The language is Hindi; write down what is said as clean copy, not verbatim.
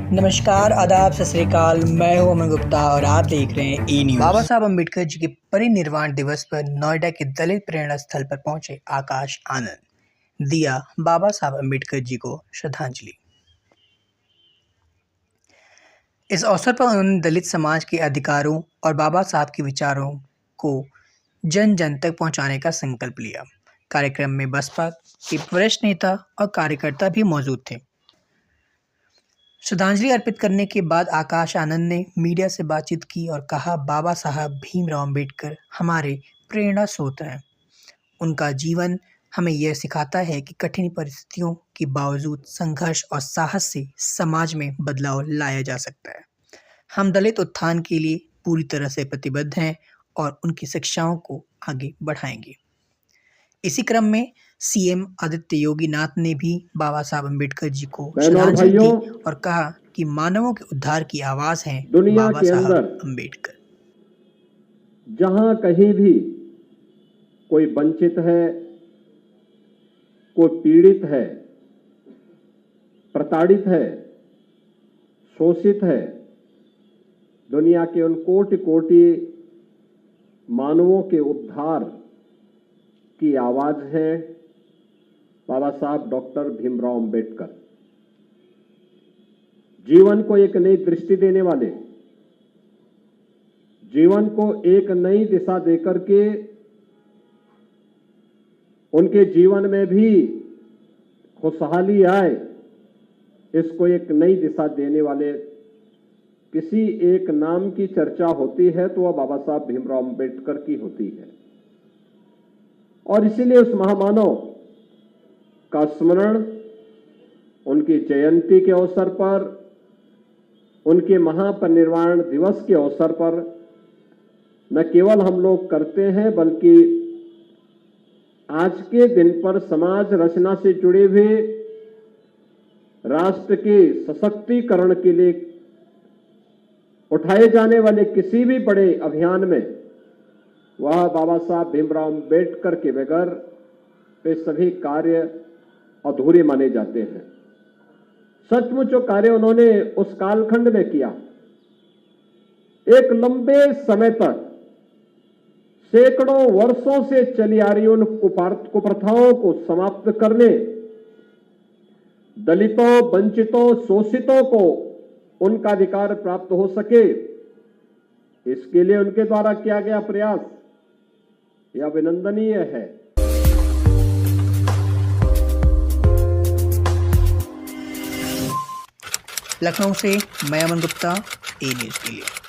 नमस्कार, आदाब, सत श्री अकाल। मैं हूं अमन गुप्ता और आप देख रहे हैं ई न्यूज़। बाबा साहब अम्बेडकर जी के परिनिर्वाण दिवस पर नोएडा के दलित प्रेरणा स्थल पर पहुंचे आकाश आनंद, दिया बाबा साहब अम्बेडकर जी को श्रद्धांजलि। इस अवसर पर उन्होंने दलित समाज के अधिकारों और बाबा साहब के विचारों को जन जन तक पहुंचाने का संकल्प लिया। कार्यक्रम में बसपा के वरिष्ठ नेता और कार्यकर्ता भी मौजूद थे। श्रद्धांजलि अर्पित करने के बाद आकाश आनंद ने मीडिया से बातचीत की और कहा, बाबा साहब भीमराव अंबेडकर हमारे प्रेरणा स्रोत हैं। उनका जीवन हमें यह सिखाता है कि कठिन परिस्थितियों के बावजूद संघर्ष और साहस से समाज में बदलाव लाया जा सकता है। हम दलित उत्थान के लिए पूरी तरह से प्रतिबद्ध हैं और उनकी शिक्षाओं को आगे बढ़ाएंगे। इसी क्रम में सीएम आदित्य योगी नाथ ने भी बाबा साहब अम्बेडकर जी को श्रद्धांजलि दी और कहा कि मानवों के उद्धार की आवाज हैं बाबा साहब अम्बेडकर। जहां कहीं भी कोई वंचित है, कोई पीड़ित है, प्रताड़ित है, शोषित है, दुनिया के उन कोटि कोटि मानवों के उद्धार की आवाज है बाबा साहब डॉक्टर भीमराव अंबेडकर। जीवन को एक नई दृष्टि देने वाले, जीवन को एक नई दिशा देकर के उनके जीवन में भी खुशहाली आए, इसको एक नई दिशा देने वाले किसी एक नाम की चर्चा होती है तो वह बाबा साहब भीमराव अंबेडकर की होती है। और इसीलिए उस महामानव का स्मरण उनकी जयंती के अवसर पर, उनके महापरिनिर्वाण दिवस के अवसर पर न केवल हम लोग करते हैं, बल्कि आज के दिन पर समाज रचना से जुड़े हुए राष्ट्र के सशक्तिकरण के लिए उठाए जाने वाले किसी भी बड़े अभियान में वह बाबा साहब भीमराव अंबेडकर के बगैर वे सभी कार्य अधूरे माने जाते हैं। सचमुच जो कार्य उन्होंने उस कालखंड में किया, एक लंबे समय तक सैकड़ों वर्षों से चली आ रही उन कुप्रथाओं को समाप्त करने, दलितों, वंचितों, शोषितों को उनका अधिकार प्राप्त हो सके, इसके लिए उनके द्वारा किया गया प्रयास यह अभिनंदनीय है। लखनऊ से मैं अमन गुप्ता, ई न्यूज़ के लिए।